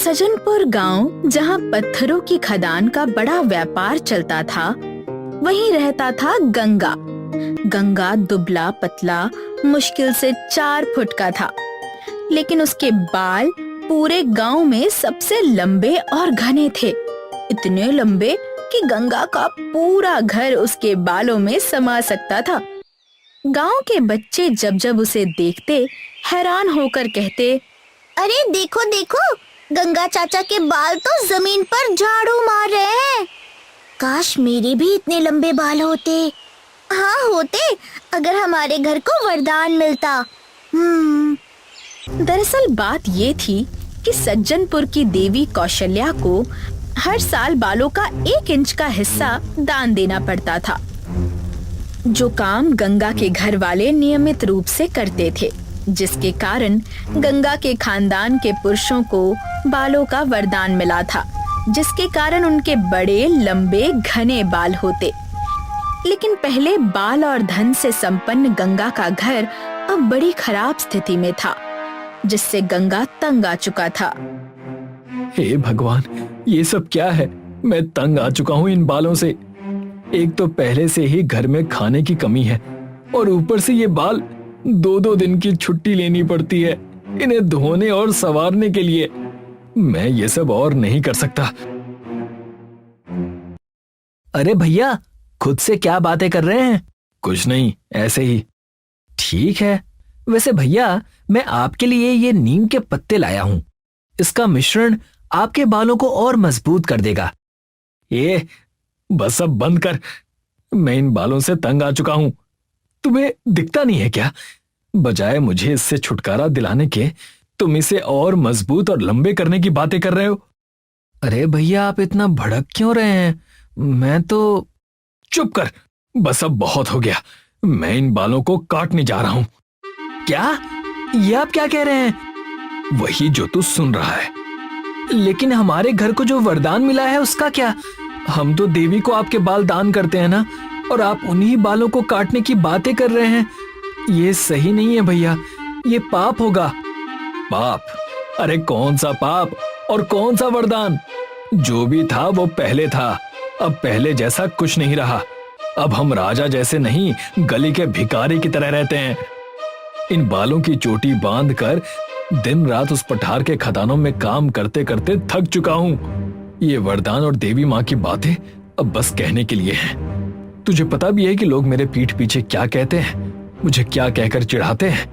सजनपुर गांव, जहां पत्थरों की खदान का बड़ा व्यापार चलता था, वहीं रहता था गंगा। गंगा दुबला पतला, मुश्किल से 4 फुट का था, लेकिन उसके बाल पूरे गांव में सबसे लंबे और घने थे। इतने लंबे कि गंगा का पूरा घर उसके बालों में समा सकता था। गांव के बच्चे जब जब उसे देखते, हैरान होकर कहते, अरे देखो देखो, गंगा चाचा के बाल तो जमीन पर झाड़ू मार रहे हैं। काश मेरे भी इतने लंबे बाल होते। हाँ होते, अगर हमारे घर को वरदान मिलता। दरअसल बात ये थी कि सज्जनपुर की देवी कौशल्या को हर साल बालों का 1 इंच का हिस्सा दान देना पड़ता था, जो काम गंगा के घर वाले नियमित रूप से करते थे, जिसके कारण गंगा के खानदान के पुरुषों को बालों का वरदान मिला था, जिसके कारण उनके बड़े लंबे घने बाल होते। लेकिन पहले बाल और धन से संपन्न गंगा का घर अब बड़ी खराब स्थिति में था, जिससे गंगा तंग आ चुका था। हे भगवान, ये सब क्या है? मैं तंग आ चुका हूँ इन बालों से। एक तो पहले से ही घर में खाने की कमी है, और ऊपर से ये बाल 2-2 दिन की छुट्टी लेनी पड़ती है इन्हें धोने और संवारने के लिए। मैं ये सब और नहीं कर सकता। अरे भैया, खुद से क्या बातें कर रहे हैं? कुछ नहीं, ऐसे ही। ठीक है। वैसे भैया, मैं आपके लिए ये नीम के पत्ते लाया हूं। इसका मिश्रण आपके बालों को और मजबूत कर देगा। ये बस अब बंद कर। मैं इन बालों से तंग आ चुका हूं। तुम्हें दिखता नहीं है क्या? बजाय मुझे इससे छुटकारा दिलाने के, तुम इसे और मजबूत और लंबे करने की बातें कर रहे हो। अरे भैया, आप इतना भड़क क्यों रहे हैं? मैं तो... चुप कर, बस अब बहुत हो गया। मैं इन बालों को काटने जा रहा हूं। क्या? ये आप क्या कह रहे हैं? वही जो तू सुन रहा है। लेकिन हमारे घर को जो वरदान मिला है उसका क्या? हम तो देवी को आपके बाल दान करते हैं ना, और आप उन्हीं बालों को काटने की बातें कर रहे हैं। ये सही नहीं है भैया, ये पाप होगा। पाप? अरे कौन सा पाप और कौन सा वरदान? जो भी था वो पहले था, अब पहले जैसा कुछ नहीं रहा। अब हम राजा जैसे नहीं, गली के भिखारी की तरह रहते हैं। इन बालों की चोटी बांधकर दिन रात उस पठार के खदानों में काम करते करते थक चुका हूं। ये वरदान और देवी माँ की बातें अब बस कहने के लिए हैं। तुझे पता भी है कि लोग मेरे पीठ पीछे क्या कहते हैं, मुझे क्या कहकर चिढ़ाते हैं?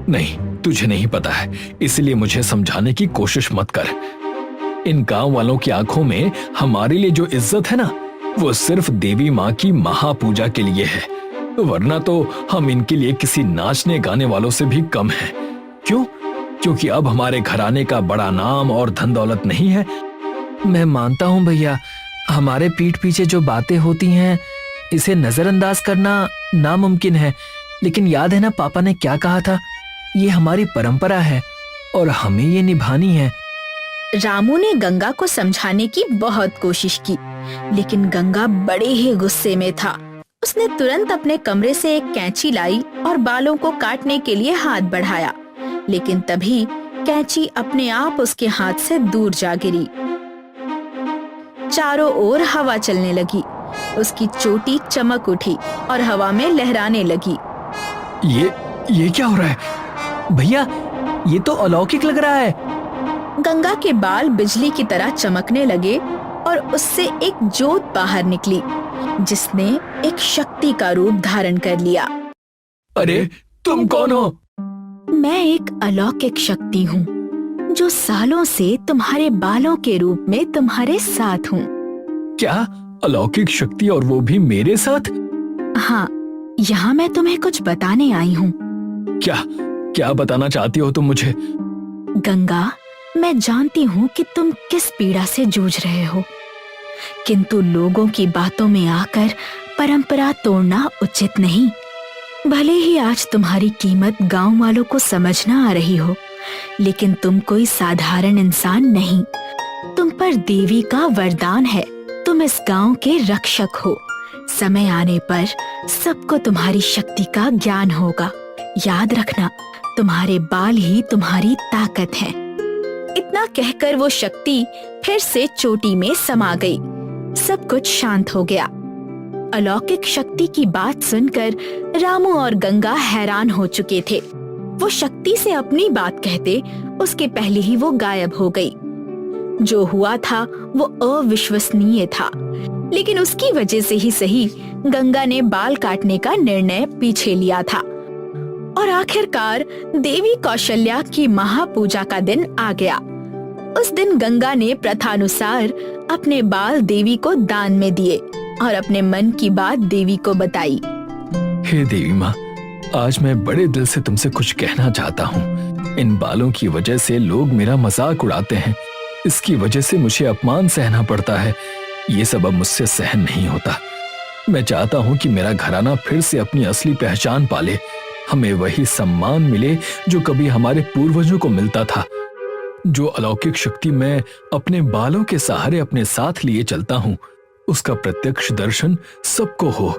नहीं, तुझे नहीं पता है, इसलिए मुझे समझाने की कोशिश मत कर। इन गांव वालों की आंखों में हमारे लिए जो इज्जत है ना, वो सिर्फ देवी माँ की महापूजा के लिए है, वरना तो हम इनके लिए किसी नाचने गाने वालों से भी कम हैं। क्यों? क्योंकि अब हमारे घराने का बड़ा नाम और धन दौलत नहीं है। मैं मानता हूं भैया, हमारे पीठ पीछे जो बातें होती हैं, इसे नजरअंदाज करना नामुमकिन है। लेकिन याद है ना पापा ने क्या कहा था? ये हमारी परंपरा है और हमें ये निभानी है। रामू ने गंगा को समझाने की बहुत कोशिश की, लेकिन गंगा बड़े ही गुस्से में था। उसने तुरंत अपने कमरे से एक कैंची लाई और बालों को काटने के लिए हाथ बढ़ाया, लेकिन तभी कैंची अपने आप उसके हाथ से दूर जा गिरी। चारों ओर हवा चलने लगी, उसकी चोटी चमक उठी और हवा में लहराने लगी। ये क्या हो रहा है? भैया, ये तो अलौकिक लग रहा है। गंगा के बाल बिजली की तरह चमकने लगे और उससे एक जोत बाहर निकली, जिसने एक शक्ति का रूप धारण कर लिया। अरे तुम कौन हो? मैं एक अलौकिक शक्ति हूँ, जो सालों से तुम्हारे बालों के रूप में तुम्हारे साथ हूँ। क्या अलौकिक शक्ति, और वो भी मेरे साथ? हाँ, यहाँ मैं तुम्हें कुछ बताने आई हूँ। क्या बताना चाहती हो तुम मुझे? गंगा, मैं जानती हूँ कि तुम किस पीड़ा से जूझ रहे हो, किंतु लोगों की बातों में आकर परंपरा तोड़ना उचित नहीं। भले ही आज तुम्हारी कीमत गांव वालों को समझ ना आ रही हो, लेकिन तुम कोई साधारण इंसान नहीं। तुम पर देवी का वरदान है। तुम इस गांव के रक्षक हो। समय आने पर सबको तुम्हारी शक्ति का ज्ञान होगा। याद रखना, तुम्हारे बाल ही तुम्हारी ताकत है। इतना कहकर वो शक्ति फिर से चोटी में समा गई। सब कुछ शांत हो गया। अलौकिक शक्ति की बात सुनकर रामू और गंगा हैरान हो चुके थे। वो शक्ति से अपनी बात कहते उसके पहले ही वो गायब हो गई। जो हुआ था वो अविश्वसनीय था, लेकिन उसकी वजह से ही सही गंगा ने बाल काटने का निर्णय पीछे लिया था। और आखिरकार देवी कौशल्या की महापूजा का दिन आ गया। उस दिन गंगा ने प्रथानुसार अपने बाल देवी को दान में दिए और अपने मन की बात देवी को बताई। हे देवी माँ, आज मैं बड़े दिल से तुमसे कुछ कहना चाहता हूँ। इन बालों की वजह से लोग मेरा मजाक उड़ाते हैं। इसकी वजह से मुझे अपमान सहना पड़ता है। ये सब अब मुझसे सहन नहीं होता। मैं चाहता हूँ कि मेरा घराना फिर से अपनी असली पहचान पाले। हमें वही सम्मान मिले जो कभी हमारे पूर्वजों को मिलता था। जो अलौकिक शक्ति मैं अपने बालों के सहारे अपने साथ लिए चलता हूँ, उसका प्रत्यक्ष दर्शन सबको हो।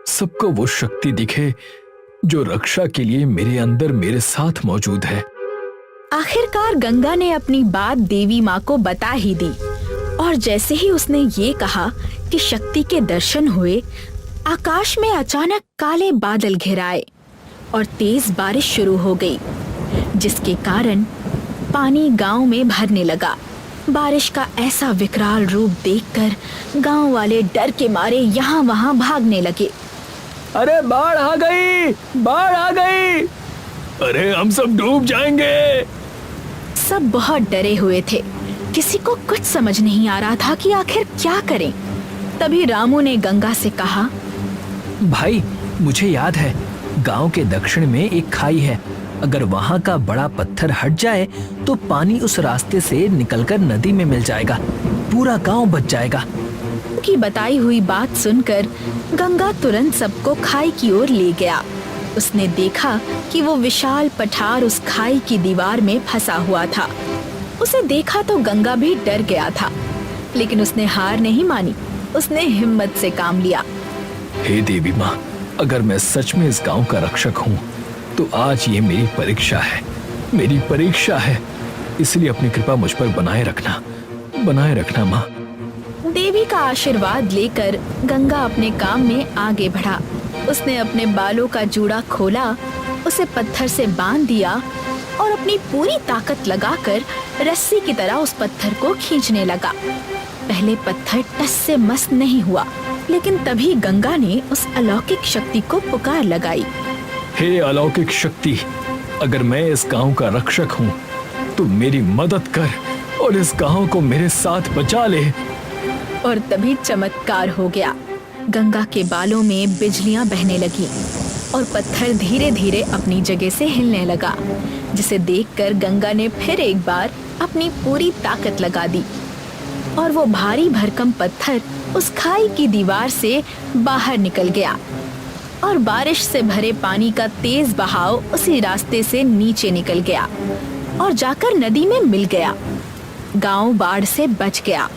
सबको वो शक्ति दिखे जो रक्षा के लिए मेरे अंदर मेरे साथ मौजूद है। आखिरकार गंगा ने अपनी बात देवी माँ को बता ही दी। और जैसे ही उसने ये कहा कि शक्ति के दर्शन हुए, आकाश में अचानक काले बादल घिर आए और तेज बारिश शुरू हो गई, जिसके कारण पानी गांव में भरने लगा। बारिश का ऐसा विकराल रूप देखकर गांव वाले डर के मारे यहाँ वहाँ भागने लगे। अरे बाढ़ आ गई, बाढ़ आ गई! अरे हम सब डूब जाएंगे! सब बहुत डरे हुए थे। किसी को कुछ समझ नहीं आ रहा था कि आखिर क्या करें। तभी रामू ने गंगा से कहा, भाई मुझे याद है, गांव के दक्षिण में एक खाई है। अगर वहां का बड़ा पत्थर हट जाए तो पानी उस रास्ते से निकलकर नदी में मिल जाएगा। पूरा गांव बच जाएगा। की बताई हुई बात सुनकर गंगा तुरंत सबको खाई की ओर ले गया। उसने देखा कि वो विशाल पठार उस खाई की दीवार में फंसा हुआ था। उसे देखा तो गंगा भी डर गया था, लेकिन उसने हार नहीं मानी। उसने हिम्मत से काम लिया। हे देवी माँ, अगर मैं सच में इस गांव का रक्षक हूँ तो आज ये मेरी परीक्षा है, मेरी परीक्षा है। इसलिए अपनी कृपा मुझ पर बनाए रखना माँ। देवी का आशीर्वाद लेकर गंगा अपने काम में आगे बढ़ा। उसने अपने बालों का जूड़ा खोला, उसे पत्थर से बांध दिया और अपनी पूरी ताकत लगाकर रस्सी की तरह उस पत्थर को खींचने लगा। पहले पत्थर टस से मस नहीं हुआ, लेकिन तभी गंगा ने उस अलौकिक शक्ति को पुकार लगाई। हे अलौकिक शक्ति, अगर मैं इस गांव का रक्षक हूँ तो मेरी मदद कर और इस गांव को मेरे साथ बचा ले। और तभी चमत्कार हो गया। गंगा के बालों में बिजलियां बहने लगी और पत्थर धीरे धीरे अपनी जगह से हिलने लगा, जिसे देखकर गंगा ने फिर एक बार अपनी पूरी ताकत लगा दी और वो भारी भरकम पत्थर उस खाई की दीवार से बाहर निकल गया और बारिश से भरे पानी का तेज बहाव उसी रास्ते से नीचे निकल गया और जाकर नदी में मिल गया। गांव बाढ़ से बच गया,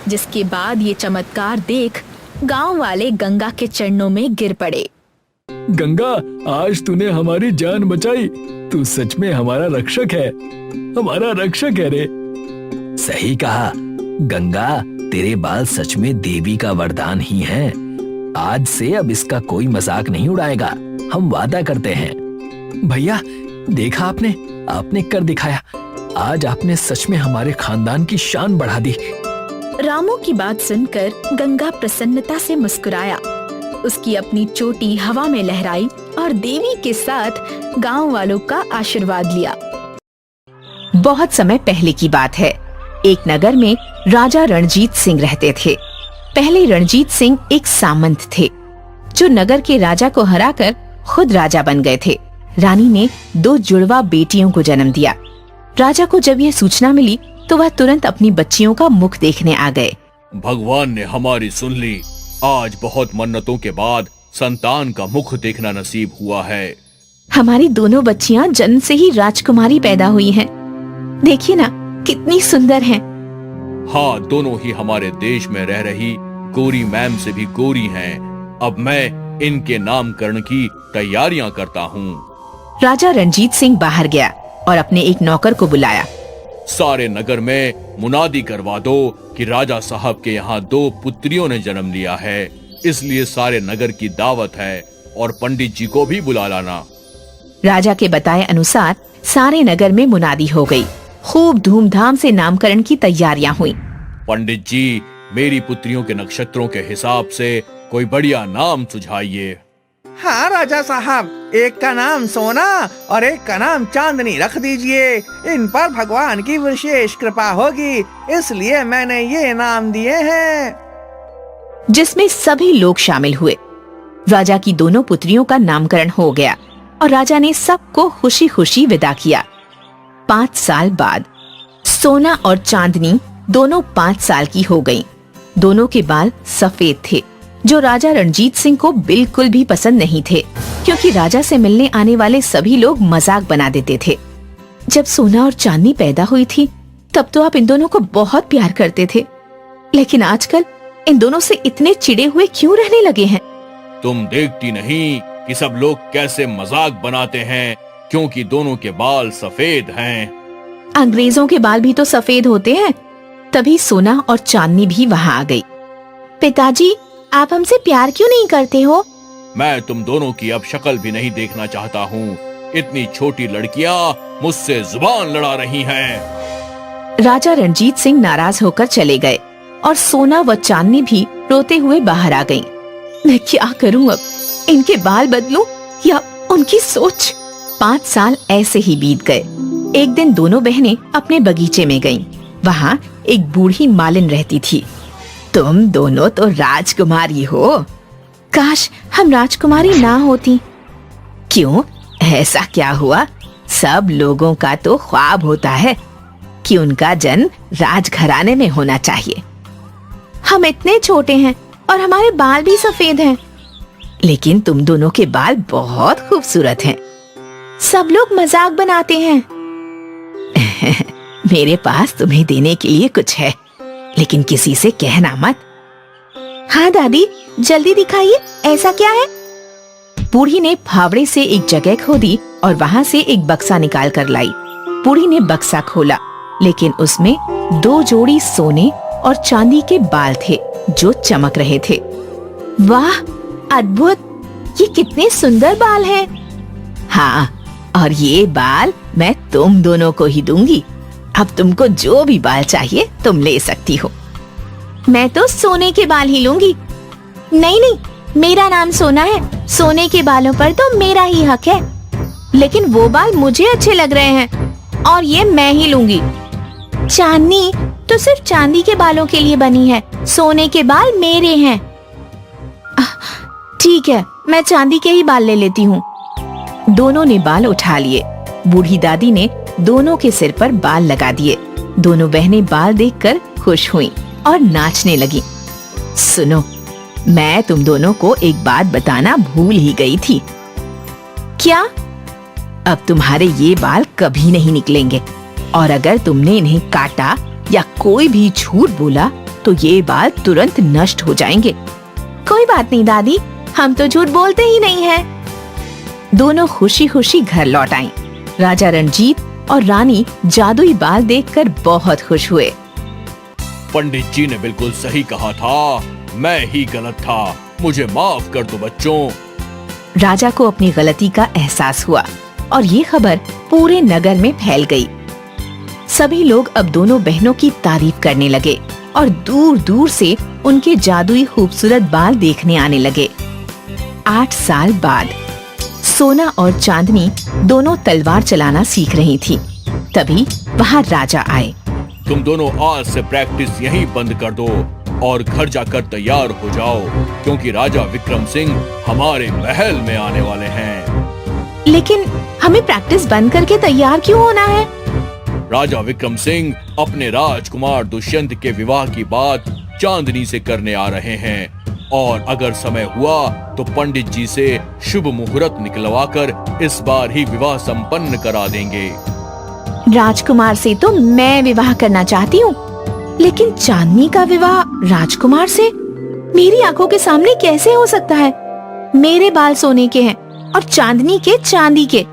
जिसके बाद ये चमत्कार देख गांव वाले गंगा के चरणों में गिर पड़े। गंगा, आज तूने हमारी जान बचाई। तू सच में हमारा रक्षक है, हमारा रक्षक है रे। सही कहा गंगा, तेरे बाल सच में देवी का वरदान ही हैं। आज से अब इसका कोई मजाक नहीं उड़ाएगा, हम वादा करते हैं। भैया देखा आपने कर दिखाया। आज आपने सच में हमारे खानदान की शान बढ़ा दी। रामू की बात सुनकर गंगा प्रसन्नता से मुस्कुराया। उसकी अपनी चोटी हवा में लहराई और देवी के साथ गांव वालों का आशीर्वाद लिया। बहुत समय पहले की बात है। एक नगर में राजा रणजीत सिंह रहते थे। पहले रणजीत सिंह एक सामंत थे, जो नगर के राजा को हराकर खुद राजा बन गए थे। रानी ने 2 जुड़वा बेटियों को जन्म दिया। राजा को जब यह सूचना मिली तो वह तुरंत अपनी बच्चियों का मुख देखने आ गए। भगवान ने हमारी सुन ली। आज बहुत मन्नतों के बाद संतान का मुख देखना नसीब हुआ है। हमारी दोनों बच्चियां जन्म से ही राजकुमारी पैदा हुई हैं। देखिए ना, कितनी सुंदर हैं। हाँ, दोनों ही हमारे देश में रह रही गोरी मैम से भी गोरी हैं। अब मैं इनके नामकरण की तैयारियां करता हूँ। राजा रणजीत सिंह बाहर गया और अपने एक नौकर को बुलाया। सारे नगर में मुनादी करवा दो कि राजा साहब के यहाँ 2 पुत्रियों ने जन्म लिया है, इसलिए सारे नगर की दावत है और पंडित जी को भी बुला लाना। राजा के बताए अनुसार सारे नगर में मुनादी हो गई। खूब धूमधाम से नामकरण की तैयारियां हुई। पंडित जी, मेरी पुत्रियों के नक्षत्रों के हिसाब से कोई बढ़िया नाम सुझाइए। हाँ राजा साहब, एक का नाम सोना और एक का नाम चांदनी रख दीजिए। इन पर भगवान की विशेष कृपा होगी, इसलिए मैंने ये नाम दिए हैं। जिसमें सभी लोग शामिल हुए। राजा की दोनों पुत्रियों का नामकरण हो गया और राजा ने सबको खुशी खुशी विदा किया। 5 साल बाद सोना और चांदनी दोनों 5 साल की हो गईं। दोनों के बाल सफेद थे, जो राजा रणजीत सिंह को बिल्कुल भी पसंद नहीं थे, क्योंकि राजा से मिलने आने वाले सभी लोग मजाक बना देते थे। जब सोना और चांदनी पैदा हुई थी, तब तो आप इन दोनों को बहुत प्यार करते थे, लेकिन आजकल इन दोनों से इतने चिढ़े हुए क्यों रहने लगे हैं? तुम देखती नहीं कि सब लोग कैसे मजाक बनाते हैं, क्योंकि दोनों के बाल सफेद हैं। अंग्रेजों के बाल भी तो सफेद होते हैं। तभी सोना और चांदनी भी वहाँ आ गई। पिताजी, आप हमसे प्यार क्यों नहीं करते हो? मैं तुम दोनों की अब शक्ल भी नहीं देखना चाहता हूँ। इतनी छोटी लड़कियाँ मुझसे जुबान लड़ा रही हैं। राजा रणजीत सिंह नाराज होकर चले गए और सोना व चांदनी भी रोते हुए बाहर आ गईं। मैं क्या करूं अब? इनके बाल बदलूं या उनकी सोच? 5 साल ऐसे ही बीत गए। एक दिन दोनों बहनें अपने बगीचे में गईं। वहाँ एक बूढ़ी मालिन रहती थी। तुम दोनों तो राजकुमारी हो। काश हम राजकुमारी ना होती। क्यों, ऐसा क्या हुआ? सब लोगों का तो ख्वाब होता है कि उनका जन्म राजघराने में होना चाहिए। हम इतने छोटे हैं और हमारे बाल भी सफेद हैं। लेकिन तुम दोनों के बाल बहुत खूबसूरत हैं। सब लोग मजाक बनाते हैं। मेरे पास तुम्हें देने के लिए कुछ है, लेकिन किसी से कहना मत। हाँ दादी, जल्दी दिखाइए, ऐसा क्या है? बूढ़ी ने फावड़े से एक जगह खोदी और वहाँ से एक बक्सा निकाल कर लाई। बूढ़ी ने बक्सा खोला, लेकिन उसमें 2 जोड़ी सोने और चांदी के बाल थे जो चमक रहे थे। वाह, अद्भुत! ये कितने सुंदर बाल हैं। हाँ, और ये बाल मैं तुम दोनों को ही दूंगी। अब तुमको जो भी बाल चाहिए तुम ले सकती हो। मैं तो सोने के बाल ही लूंगी। नहीं नहीं, मेरा नाम सोना है। सोने के बालों पर तो मेरा ही हक है। लेकिन वो बाल मुझे अच्छे लग रहे हैं और ये मैं ही लूंगी। चांदनी तो सिर्फ चांदी के बालों के लिए बनी है, सोने के बाल मेरे हैं। ठीक है, मैं चांदी के ही बाल ले लेती हूँ। दोनों ने बाल उठा लिए। बूढ़ी दादी ने दोनों के सिर पर बाल लगा दिए। दोनों बहनें बाल देखकर खुश हुईं और नाचने लगीं। सुनो, मैं तुम दोनों को एक बात बताना भूल ही गई थी। क्या? अब तुम्हारे ये बाल कभी नहीं निकलेंगे, और अगर तुमने इन्हें काटा या कोई भी झूठ बोला तो ये बाल तुरंत नष्ट हो जाएंगे। कोई बात नहीं दादी, हम तो झूठ बोलते ही नहीं हैं। दोनों खुशी खुशी घर लौट आईं। राजा रणजीत और रानी जादुई बाल देखकर बहुत खुश हुए। पंडित जी ने बिल्कुल सही कहा था, मैं ही गलत था। मुझे माफ कर दो बच्चों। राजा को अपनी गलती का एहसास हुआ और ये खबर पूरे नगर में फैल गई। सभी लोग अब दोनों बहनों की तारीफ करने लगे और दूर दूर से उनके जादुई खूबसूरत बाल देखने आने लगे। 8 साल बाद सोना और चांदनी दोनों तलवार चलाना सीख रही थी। तभी वहाँ राजा आए। तुम दोनों आज से प्रैक्टिस यहीं बंद कर दो और घर जाकर तैयार हो जाओ, क्योंकि राजा विक्रम सिंह हमारे महल में आने वाले हैं। लेकिन हमें प्रैक्टिस बंद करके तैयार क्यों होना है? राजा विक्रम सिंह अपने राजकुमार दुष्यंत के विवाह की बात चांदनी से करने आ रहे हैं, और अगर समय हुआ तो पंडित जी से शुभ मुहूर्त निकलवाकर इस बार ही विवाह संपन्न करा देंगे। राजकुमार से तो मैं विवाह करना चाहती हूँ, लेकिन चांदनी का विवाह राजकुमार से मेरी आंखों के सामने कैसे हो सकता है? मेरे बाल सोने के हैं और चांदनी के चांदी के।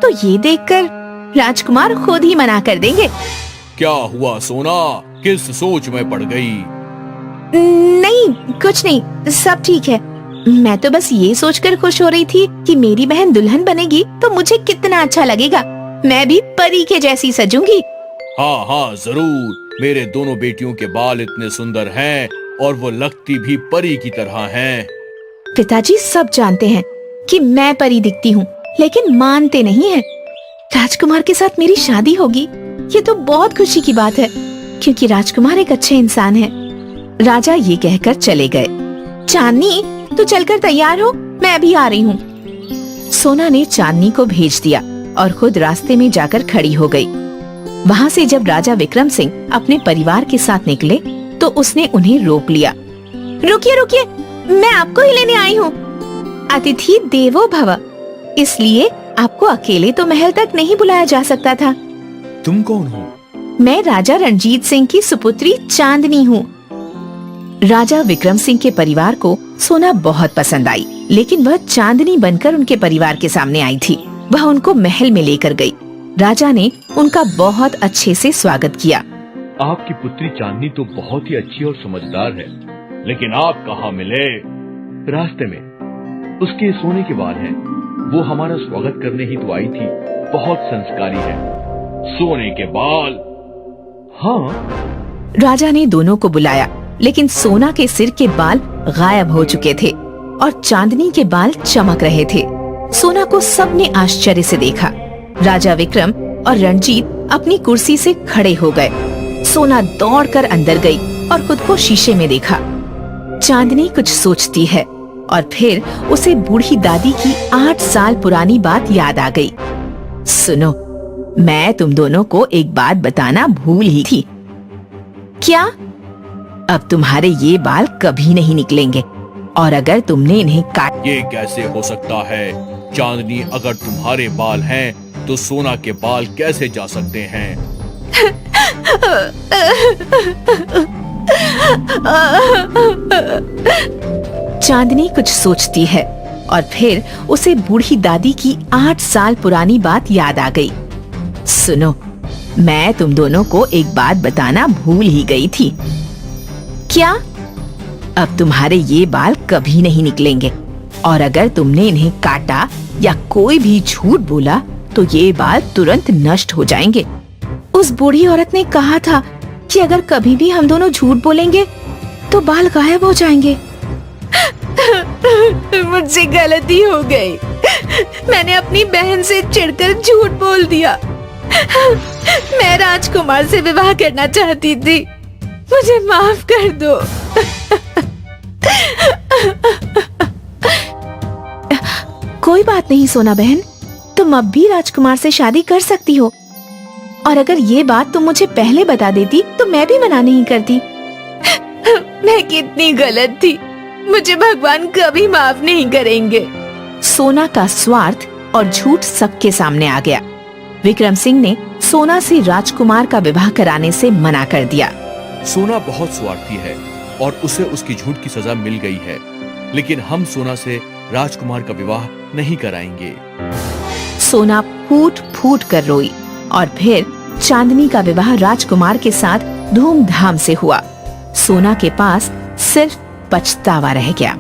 तो ये देखकर राजकुमार खुद ही मना कर देंगे। क्या हुआ सोना, किस सोच में पड़ गई? नहीं, कुछ नहीं, सब ठीक है। मैं तो बस ये सोचकर खुश हो रही थी कि मेरी बहन दुल्हन बनेगी तो मुझे कितना अच्छा लगेगा। मैं भी परी के जैसी सजूंगी। हाँ हाँ जरूर, मेरे दोनों बेटियों के बाल इतने सुंदर हैं और वो लगती भी परी की तरह हैं। पिताजी सब जानते हैं कि मैं परी दिखती हूँ, लेकिन मानते नहीं हैं। राजकुमार के साथ मेरी शादी होगी, ये तो बहुत खुशी की बात है, क्योंकि राजकुमार एक अच्छे इंसान है। राजा ये कहकर चले गए। चांदनी, तू चलकर तैयार हो, मैं भी आ रही हूँ। सोना ने चांदनी को भेज दिया और खुद रास्ते में जाकर खड़ी हो गई। वहाँ से जब राजा विक्रम सिंह अपने परिवार के साथ निकले तो उसने उन्हें रोक लिया। रुकिए रुकिए, मैं आपको ही लेने आई हूँ। अतिथि देवो भव, इसलिए आपको अकेले तो महल तक नहीं बुलाया जा सकता था। तुम कौन हो? मैं राजा रणजीत सिंह की सुपुत्री चांदनी हूँ। राजा विक्रम सिंह के परिवार को सोना बहुत पसंद आई, लेकिन वह चांदनी बनकर उनके परिवार के सामने आई थी। वह उनको महल में लेकर गई। राजा ने उनका बहुत अच्छे से स्वागत किया। आपकी पुत्री चांदनी तो बहुत ही अच्छी और समझदार है, लेकिन आप कहाँ मिले? रास्ते में। उसके सोने के बाल हैं, वो हमारा स्वागत करने ही तो आई थी। बहुत संस्कारी है। सोने के बाल? हाँ। राजा ने दोनों को बुलाया, लेकिन सोना के सिर के बाल गायब हो चुके थे और चांदनी के बाल चमक रहे थे। सोना को सबने आश्चर्य से देखा। राजा विक्रम और रणजीत अपनी कुर्सी से खड़े हो गए। सोना दौड़कर अंदर गई और खुद को शीशे में देखा। चांदनी कुछ सोचती है और फिर उसे बूढ़ी दादी की 8 साल पुरानी बात याद आ गई। सुनो, मैं तुम दोनों को एक बात बताना भूल ही थी। क्या? अब तुम्हारे ये बाल कभी नहीं निकलेंगे, और अगर तुमने इन्हें काट। ये कैसे हो सकता है चांदनी? अगर तुम्हारे बाल हैं तो सोना के बाल कैसे जा सकते हैं? चांदनी कुछ सोचती है और फिर उसे बूढ़ी दादी की 8 साल पुरानी बात याद आ गई। सुनो, मैं तुम दोनों को एक बात बताना भूल ही गई थी। क्या? अब तुम्हारे ये बाल कभी नहीं निकलेंगे, और अगर तुमने इन्हें काटा या कोई भी झूठ बोला तो ये बाल तुरंत नष्ट हो जाएंगे। उस बूढ़ी औरत ने कहा था कि अगर कभी भी हम दोनों झूठ बोलेंगे तो बाल गायब हो जाएंगे। मुझसे गलती हो गई। मैंने अपनी बहन से चिढ़कर झूठ बोल दिया। मैं राजकुमार से विवाह करना चाहती थी, मुझे माफ कर दो। कोई बात नहीं सोना बहन, तुम अब भी राजकुमार से शादी कर सकती हो, और अगर ये बात तुम मुझे पहले बता देती तो मैं भी मना नहीं करती। मैं कितनी गलत थी, मुझे भगवान कभी माफ नहीं करेंगे। सोना का स्वार्थ और झूठ सबके सामने आ गया। विक्रम सिंह ने सोना से राजकुमार का विवाह कराने से मना कर दिया। सोना बहुत स्वार्थी है और उसे उसकी झूठ की सजा मिल गई है, लेकिन हम सोना से राजकुमार का विवाह नहीं कराएंगे। सोना फूट फूट कर रोई और फिर चांदनी का विवाह राजकुमार के साथ धूमधाम से हुआ। सोना के पास सिर्फ पछतावा रह गया।